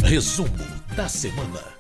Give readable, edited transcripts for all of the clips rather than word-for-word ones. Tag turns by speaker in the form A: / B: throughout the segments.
A: Resumo da semana.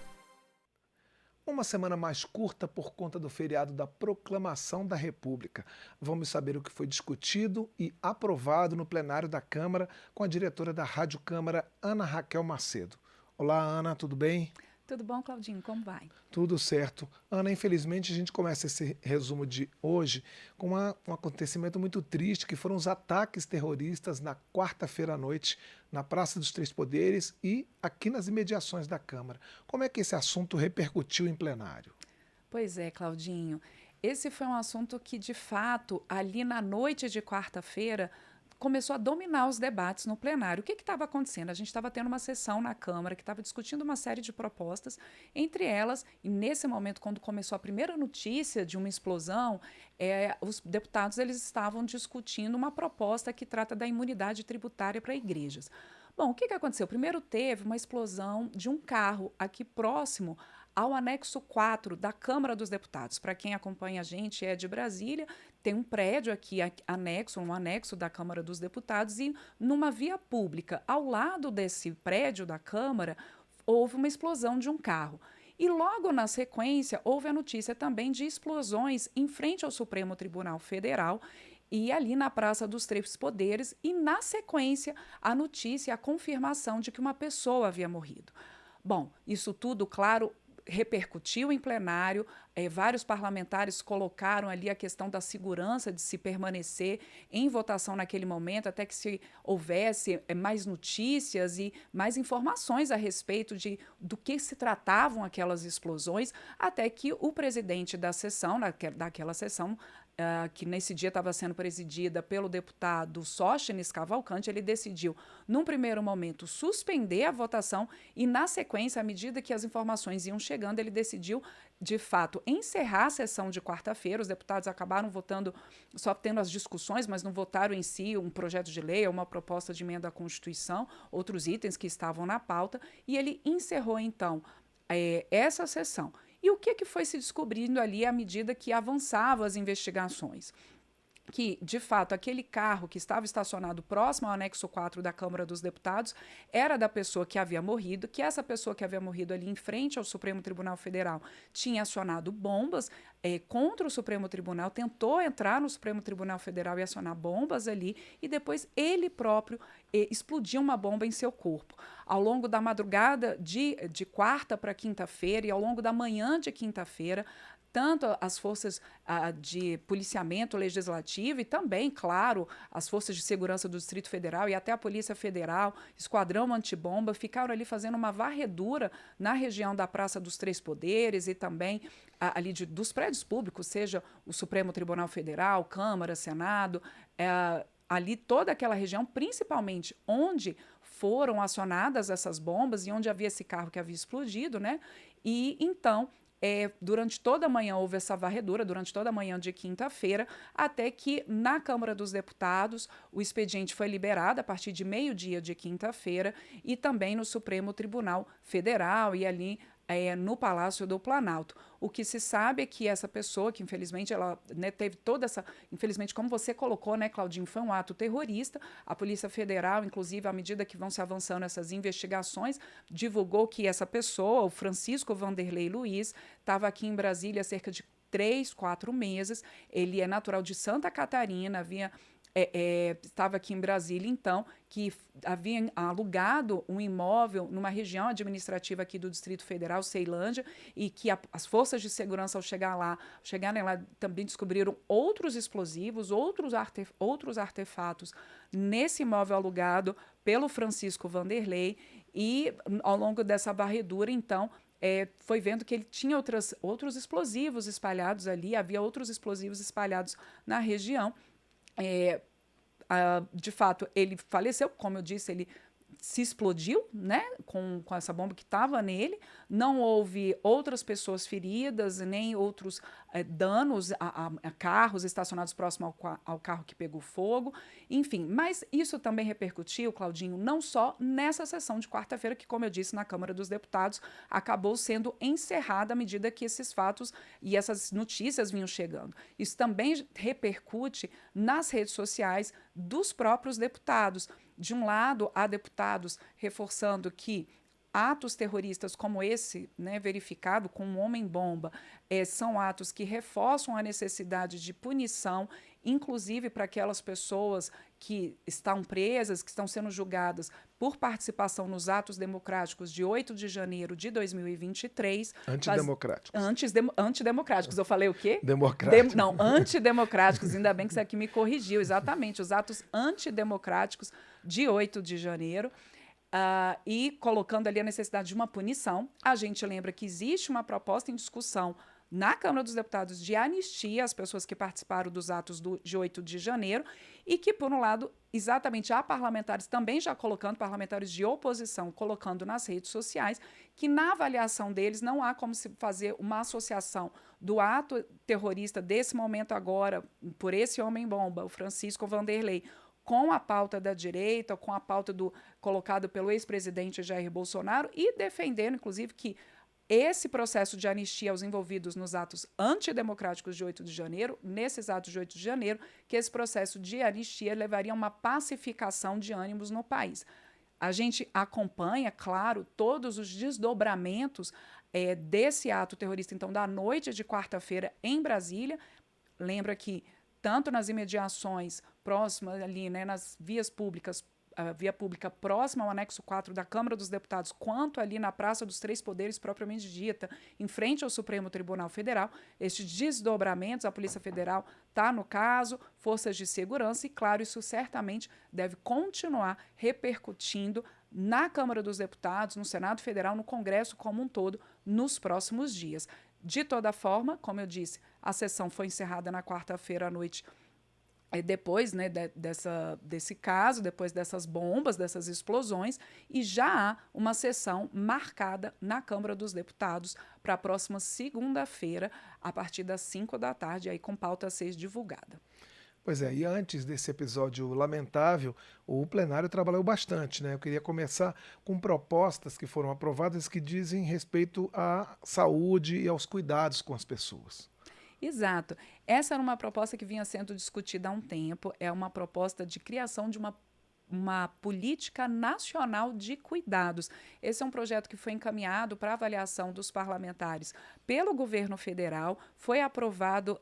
B: Uma semana mais curta por conta do feriado da Proclamação da República. Vamos saber o que foi discutido e aprovado no plenário da Câmara com a diretora da Rádio Câmara, Ana Raquel Macedo. Olá, Ana, tudo bem?
C: Tudo bom, Claudinho? Como vai?
B: Tudo certo. Ana, infelizmente a gente começa esse resumo de hoje com um acontecimento muito triste, que foram os ataques terroristas na quarta-feira à noite na Praça dos Três Poderes e aqui nas imediações da Câmara. Como é que esse assunto repercutiu em plenário?
C: Pois é, Claudinho. Esse foi um assunto que, de fato, ali na noite de quarta-feira, começou a dominar os debates no plenário. O que estava acontecendo? A gente estava tendo uma sessão na Câmara que estava discutindo uma série de propostas, entre elas, e nesse momento, quando começou a primeira notícia de uma explosão, os deputados eles estavam discutindo uma proposta que trata da imunidade tributária para igrejas. Bom, o que aconteceu? Primeiro teve uma explosão de um carro aqui próximo ao anexo 4 da Câmara dos Deputados. Para quem acompanha a gente, é de Brasília, tem um prédio aqui anexo, um anexo da Câmara dos Deputados, e numa via pública, ao lado desse prédio da Câmara, houve uma explosão de um carro. E logo na sequência, houve a notícia também de explosões em frente ao Supremo Tribunal Federal e ali na Praça dos Três Poderes, e na sequência, a notícia, a confirmação de que uma pessoa havia morrido. Bom, isso tudo, claro, repercutiu em plenário, vários parlamentares colocaram ali a questão da segurança de se permanecer em votação naquele momento, até que se houvesse mais notícias e mais informações a respeito do que se tratavam aquelas explosões, até que o presidente da sessão, daquela sessão, que nesse dia estava sendo presidida pelo deputado Sóstenes Cavalcante, ele decidiu, num primeiro momento, suspender a votação e, na sequência, à medida que as informações iam chegando, ele decidiu, de fato, encerrar a sessão de quarta-feira. Os deputados acabaram votando, só tendo as discussões, mas não votaram em si um projeto de lei ou uma proposta de emenda à Constituição, outros itens que estavam na pauta, e ele encerrou, então, essa sessão. E o que foi se descobrindo ali à medida que avançavam as investigações? Que, de fato, aquele carro que estava estacionado próximo ao anexo 4 da Câmara dos Deputados era da pessoa que havia morrido, que essa pessoa que havia morrido ali em frente ao Supremo Tribunal Federal tinha acionado bombas contra o Supremo Tribunal, tentou entrar no Supremo Tribunal Federal e acionar bombas ali, e depois ele próprio explodiu uma bomba em seu corpo. Ao longo da madrugada de quarta para quinta-feira e ao longo da manhã de quinta-feira, tanto as forças de policiamento legislativo e também, claro, as forças de segurança do Distrito Federal e até a Polícia Federal, Esquadrão Antibomba, ficaram ali fazendo uma varredura na região da Praça dos Três Poderes e também ali dos prédios públicos, seja o Supremo Tribunal Federal, Câmara, Senado, ali toda aquela região, principalmente onde foram acionadas essas bombas e onde havia esse carro que havia explodido, né? E então, durante toda a manhã houve essa varredura, durante toda a manhã de quinta-feira, até que na Câmara dos Deputados o expediente foi liberado a partir de meio-dia de quinta-feira e também no Supremo Tribunal Federal e ali no Palácio do Planalto. O que se sabe é que essa pessoa, que infelizmente ela teve toda essa... Infelizmente, como você colocou, né, Claudinho, foi um ato terrorista. A Polícia Federal, inclusive, à medida que vão se avançando essas investigações, divulgou que essa pessoa, o Francisco Vanderlei Luiz, estava aqui em Brasília há cerca de 3, 4 meses. Ele é natural de Santa Catarina, estava aqui em Brasília, então, que havia alugado um imóvel numa região administrativa aqui do Distrito Federal, Ceilândia, e que as forças de segurança, ao chegarem lá, também descobriram outros explosivos, outros artefatos nesse imóvel alugado pelo Francisco Vanderlei, e ao longo dessa varredura, então, foi vendo que ele tinha outros explosivos espalhados ali, havia outros explosivos espalhados na região. De fato, ele faleceu, como eu disse, ele se explodiu, né, com essa bomba que estava nele. Não houve outras pessoas feridas, nem outros danos a carros estacionados próximo ao carro que pegou fogo. Enfim, mas isso também repercutiu, Claudinho, não só nessa sessão de quarta-feira, que, como eu disse, na Câmara dos Deputados, acabou sendo encerrada à medida que esses fatos e essas notícias vinham chegando. Isso também repercute nas redes sociais dos próprios deputados. De um lado, há deputados reforçando que atos terroristas como esse, né, verificado com um homem-bomba, são atos que reforçam a necessidade de punição, inclusive para aquelas pessoas que estão presas, que estão sendo julgadas por participação nos atos democráticos de 8 de janeiro de 2023.
B: Antidemocráticos.
C: Antidemocráticos. Eu falei o quê?
B: Democráticos.
C: Não, antidemocráticos. Ainda bem que você aqui me corrigiu. Exatamente, os atos antidemocráticos de 8 de janeiro. E colocando ali a necessidade de uma punição. A gente lembra que existe uma proposta em discussão na Câmara dos Deputados de anistia às pessoas que participaram dos atos de 8 de janeiro e que, por um lado, exatamente há parlamentares também já colocando, parlamentares de oposição, colocando nas redes sociais, que na avaliação deles não há como se fazer uma associação do ato terrorista desse momento agora, por esse homem-bomba, o Francisco Vanderlei, com a pauta da direita, com a pauta colocado pelo ex-presidente Jair Bolsonaro e defendendo, inclusive, que esse processo de anistia aos envolvidos nos atos antidemocráticos de 8 de janeiro, nesses atos de 8 de janeiro, que esse processo de anistia levaria a uma pacificação de ânimos no país. A gente acompanha, claro, todos os desdobramentos desse ato terrorista, então, da noite de quarta-feira em Brasília. Lembra que tanto nas imediações próximas ali, né, nas vias públicas, a via pública próxima ao anexo 4 da Câmara dos Deputados, quanto ali na Praça dos Três Poderes, propriamente dita, em frente ao Supremo Tribunal Federal. Estes desdobramentos, a Polícia Federal está no caso, forças de segurança, e, claro, isso certamente deve continuar repercutindo na Câmara dos Deputados, no Senado Federal, no Congresso como um todo, nos próximos dias. De toda forma, como eu disse, a sessão foi encerrada na quarta-feira à noite, depois, né, desse caso, depois dessas bombas, dessas explosões, e já há uma sessão marcada na Câmara dos Deputados para a próxima segunda-feira, a partir das 5 da tarde, aí com pauta a ser divulgada.
B: Pois é, e antes desse episódio lamentável, o plenário trabalhou bastante, né? Eu queria começar com propostas que foram aprovadas que dizem respeito à saúde e aos cuidados com as pessoas.
C: Exato. Essa era uma proposta que vinha sendo discutida há um tempo, é uma proposta de criação de uma política nacional de cuidados. Esse é um projeto que foi encaminhado para avaliação dos parlamentares pelo governo federal, foi aprovado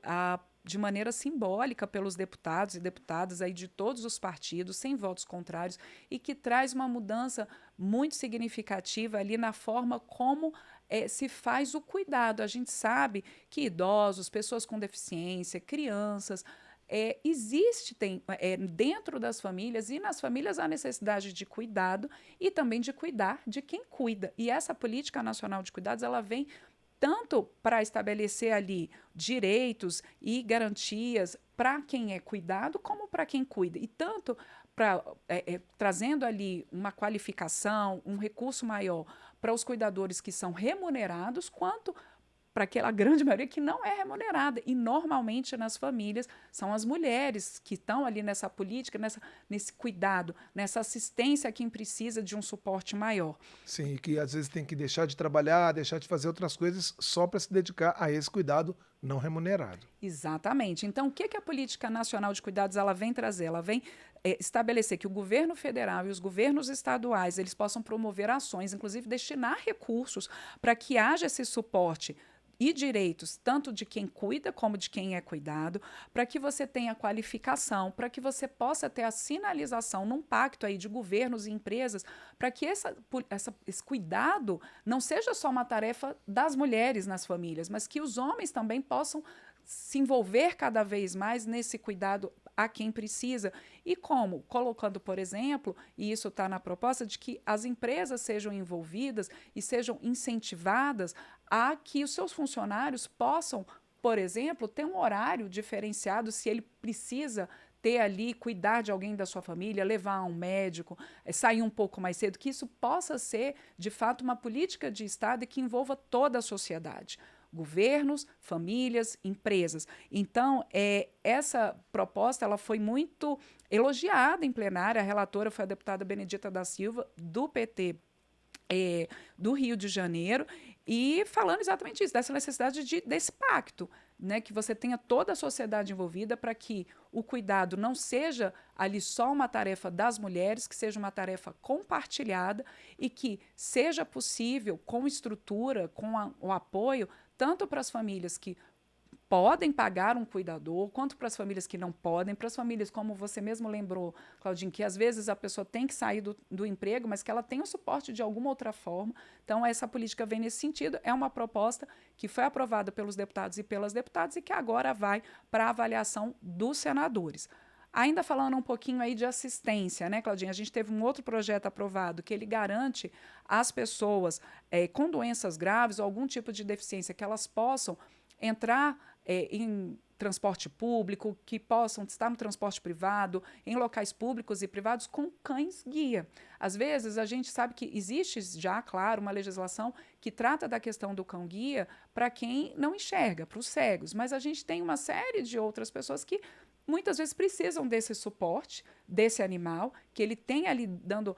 C: de maneira simbólica pelos deputados e deputadas aí de todos os partidos, sem votos contrários, e que traz uma mudança muito significativa ali na forma como se faz o cuidado. A gente sabe que idosos, pessoas com deficiência, crianças, tem dentro das famílias e nas famílias a necessidade de cuidado e também de cuidar de quem cuida. E essa política nacional de cuidados, ela vem tanto para estabelecer ali direitos e garantias para quem é cuidado, como para quem cuida. E tanto trazendo ali uma qualificação, um recurso maior para os cuidadores que são remunerados, quanto para aquela grande maioria que não é remunerada. E, normalmente, nas famílias, são as mulheres que estão ali nessa política, nesse cuidado, nessa assistência a quem precisa de um suporte maior.
B: Sim, que às vezes tem que deixar de trabalhar, deixar de fazer outras coisas só para se dedicar a esse cuidado não remunerado.
C: Exatamente. Então, o que a Política Nacional de Cuidados ela vem trazer? Ela vem estabelecer que o governo federal e os governos estaduais eles possam promover ações, inclusive destinar recursos para que haja esse suporte e direitos, tanto de quem cuida como de quem é cuidado, para que você tenha qualificação, para que você possa ter a sinalização num pacto aí de governos e empresas, para que esse cuidado não seja só uma tarefa das mulheres nas famílias, mas que os homens também possam se envolver cada vez mais nesse cuidado a quem precisa. E como? Colocando, por exemplo, e isso está na proposta, de que as empresas sejam envolvidas e sejam incentivadas a que os seus funcionários possam, por exemplo, ter um horário diferenciado se ele precisa ter ali, cuidar de alguém da sua família, levar a um médico, sair um pouco mais cedo, que isso possa ser, de fato, uma política de Estado que envolva toda a sociedade. Governos, famílias, empresas. Então, essa proposta ela foi muito elogiada em plenária. A relatora foi a deputada Benedita da Silva, do PT do Rio de Janeiro, e falando exatamente isso, dessa necessidade desse pacto, né, que você tenha toda a sociedade envolvida para que o cuidado não seja ali só uma tarefa das mulheres, que seja uma tarefa compartilhada e que seja possível, com estrutura, o apoio, tanto para as famílias que podem pagar um cuidador, quanto para as famílias que não podem, para as famílias, como você mesmo lembrou, Claudinho, que às vezes a pessoa tem que sair do emprego, mas que ela tem o suporte de alguma outra forma. Então, essa política vem nesse sentido. É uma proposta que foi aprovada pelos deputados e pelas deputadas e que agora vai para a avaliação dos senadores. Ainda falando um pouquinho aí de assistência, né, Claudinha? A gente teve um outro projeto aprovado que ele garante às pessoas com doenças graves ou algum tipo de deficiência que elas possam entrar em transporte público, que possam estar no transporte privado, em locais públicos e privados com cães-guia. Às vezes, a gente sabe que existe já, claro, uma legislação que trata da questão do cão-guia para quem não enxerga, para os cegos, mas a gente tem uma série de outras pessoas que muitas vezes precisam desse suporte, desse animal, que ele tem ali dando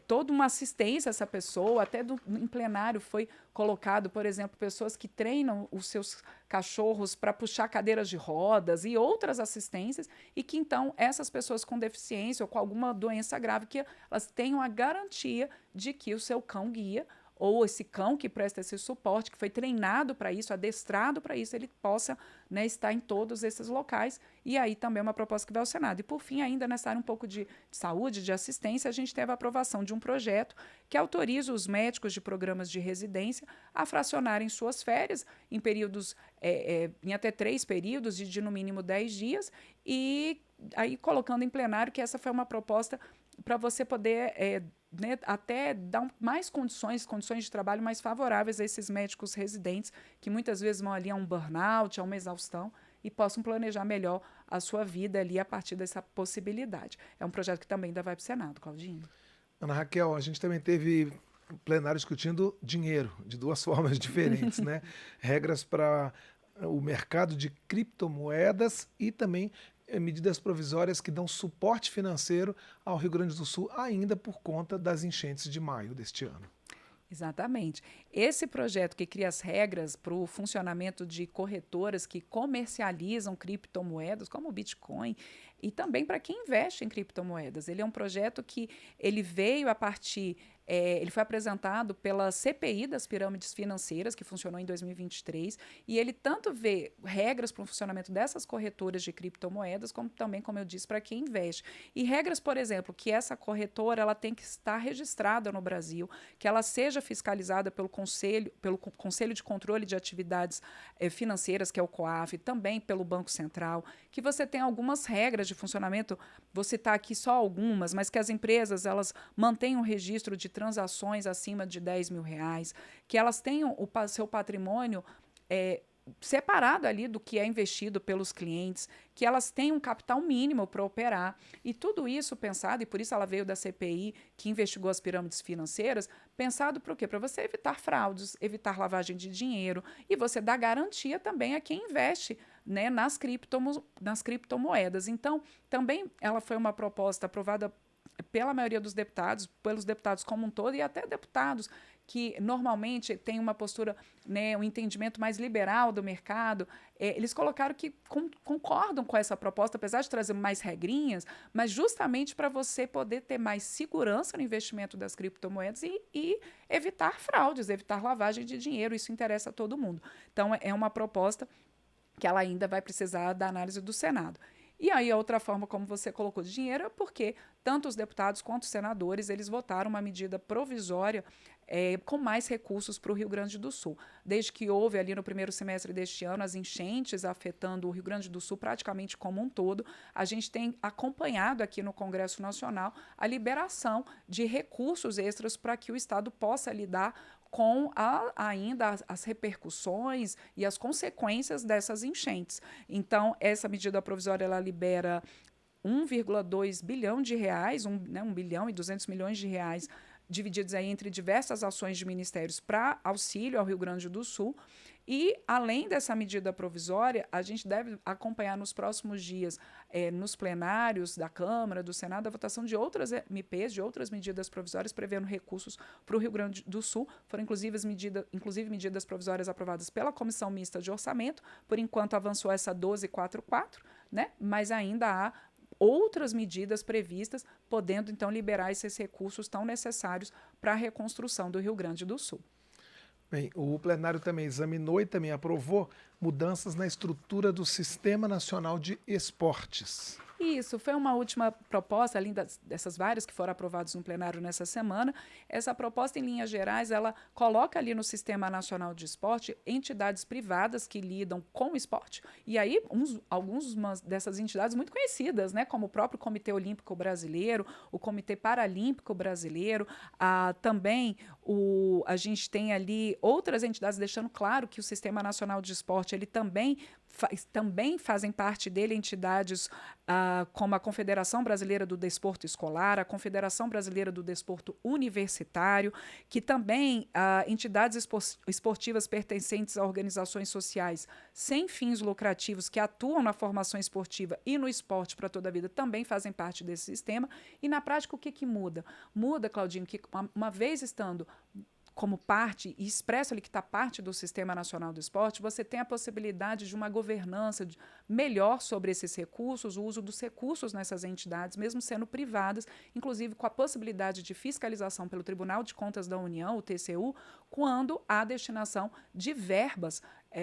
C: toda uma assistência a essa pessoa. Até em plenário foi colocado, por exemplo, pessoas que treinam os seus cachorros para puxar cadeiras de rodas e outras assistências, e que então essas pessoas com deficiência ou com alguma doença grave, que elas tenham a garantia de que o seu cão-guia ou esse cão que presta esse suporte, que foi treinado para isso, adestrado para isso, ele possa, né, estar em todos esses locais. E aí também é uma proposta que vai ao Senado. E, por fim, ainda nessa área um pouco de saúde, de assistência, a gente teve a aprovação de um projeto que autoriza os médicos de programas de residência a fracionarem suas férias em períodos, em até 3 períodos, de no mínimo 10 dias, e aí colocando em plenário que essa foi uma proposta para você poder né, até dar mais condições de trabalho mais favoráveis a esses médicos residentes, que muitas vezes vão ali a um burnout, a uma exaustão, e possam planejar melhor a sua vida ali a partir dessa possibilidade. É um projeto que também ainda vai para o Senado, Claudinho.
B: Ana Raquel, a gente também teve um plenário discutindo dinheiro, de 2 formas diferentes, né? Regras para o mercado de criptomoedas e também medidas provisórias que dão suporte financeiro ao Rio Grande do Sul, ainda por conta das enchentes de maio deste ano.
C: Exatamente. Esse projeto que cria as regras para o funcionamento de corretoras que comercializam criptomoedas, como o Bitcoin, e também para quem investe em criptomoedas. Ele é um projeto que ele veio a partir, ele foi apresentado pela CPI das pirâmides financeiras, que funcionou em 2023, e ele tanto vê regras para o funcionamento dessas corretoras de criptomoedas, como também, como eu disse, para quem investe. E regras, por exemplo, que essa corretora ela tem que estar registrada no Brasil, que ela seja fiscalizada pelo Conselho de Controle de Atividades Financeiras, que é o COAF, também pelo Banco Central, que você tem algumas regras de funcionamento, vou citar aqui só algumas, mas que as empresas elas mantenham um registro de transações acima de R$10 mil, que elas tenham o seu patrimônio separado ali do que é investido pelos clientes, que elas tenham um capital mínimo para operar. E tudo isso pensado, e por isso ela veio da CPI, que investigou as pirâmides financeiras, pensado para o quê? Para você evitar fraudes, evitar lavagem de dinheiro e você dar garantia também a quem investe, né, nas criptomoedas. Então, também ela foi uma proposta aprovada pela maioria dos deputados, pelos deputados como um todo, e até deputados que normalmente têm uma postura, né, um entendimento mais liberal do mercado, eles colocaram que concordam com essa proposta, apesar de trazer mais regrinhas, mas justamente para você poder ter mais segurança no investimento das criptomoedas e evitar fraudes, evitar lavagem de dinheiro. Isso interessa a todo mundo. Então, é uma proposta que ela ainda vai precisar da análise do Senado. E aí a outra forma como você colocou de dinheiro é porque tanto os deputados quanto os senadores, eles votaram uma medida provisória com mais recursos para o Rio Grande do Sul. Desde que houve ali no primeiro semestre deste ano as enchentes afetando o Rio Grande do Sul praticamente como um todo, a gente tem acompanhado aqui no Congresso Nacional a liberação de recursos extras para que o Estado possa lidar com ainda as repercussões e as consequências dessas enchentes. Então, essa medida provisória ela libera 1,2 bilhão de reais, 1 bilhão e 200 milhões de reais, divididos aí entre diversas ações de ministérios para auxílio ao Rio Grande do Sul. E, além dessa medida provisória, a gente deve acompanhar nos próximos dias, nos plenários da Câmara, do Senado, a votação de outras MPs, de outras medidas provisórias, prevendo recursos para o Rio Grande do Sul. Foram, inclusive, medidas provisórias aprovadas pela Comissão Mista de Orçamento. Por enquanto, avançou essa 1244, né? Mas ainda há outras medidas previstas, podendo, então, liberar esses recursos tão necessários para a reconstrução do Rio Grande do Sul.
B: Bem, o plenário também examinou e também aprovou mudanças na estrutura do Sistema Nacional de Esportes.
C: Isso, foi uma última proposta, além dessas várias que foram aprovadas no plenário nessa semana. Essa proposta, em linhas gerais, ela coloca ali no Sistema Nacional de Esporte entidades privadas que lidam com o esporte. E aí, algumas dessas entidades muito conhecidas, né, como o próprio Comitê Olímpico Brasileiro, o Comitê Paralímpico Brasileiro, também a gente tem ali outras entidades deixando claro que o Sistema Nacional de Esporte ele também fazem parte dele entidades como a Confederação Brasileira do Desporto Escolar, a Confederação Brasileira do Desporto Universitário, que também entidades esportivas pertencentes a organizações sociais sem fins lucrativos que atuam na formação esportiva e no esporte para toda a vida também fazem parte desse sistema. E, na prática, o que muda? Muda, Claudinho, que uma vez estando como parte, e expressa ali que está parte do Sistema Nacional do Esporte, você tem a possibilidade de uma governança melhor sobre esses recursos, o uso dos recursos nessas entidades, mesmo sendo privadas, inclusive com a possibilidade de fiscalização pelo Tribunal de Contas da União, o TCU, quando há destinação de verbas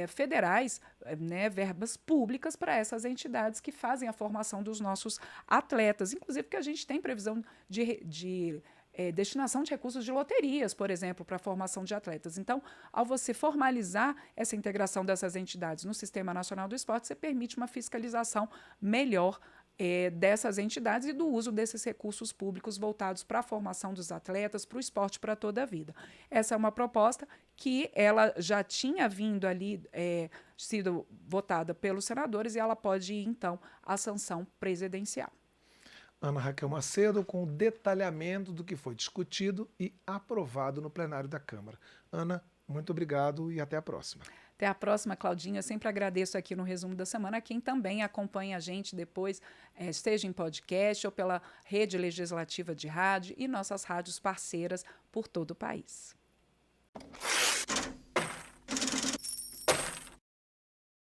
C: federais, né, verbas públicas para essas entidades que fazem a formação dos nossos atletas, inclusive porque a gente tem previsão de destinação de recursos de loterias, por exemplo, para a formação de atletas. Então, ao você formalizar essa integração dessas entidades no Sistema Nacional do Esporte, você permite uma fiscalização melhor dessas entidades e do uso desses recursos públicos voltados para a formação dos atletas, para o esporte para toda a vida. Essa é uma proposta que ela já tinha vindo ali, sido votada pelos senadores, e ela pode ir, então, à sanção presidencial.
B: Ana Raquel Macedo, com o detalhamento do que foi discutido e aprovado no plenário da Câmara. Ana, muito obrigado e até a próxima.
C: Até a próxima, Claudinha. Eu sempre agradeço aqui no Resumo da Semana a quem também acompanha a gente depois, seja em podcast ou pela rede legislativa de rádio e nossas rádios parceiras por todo o país.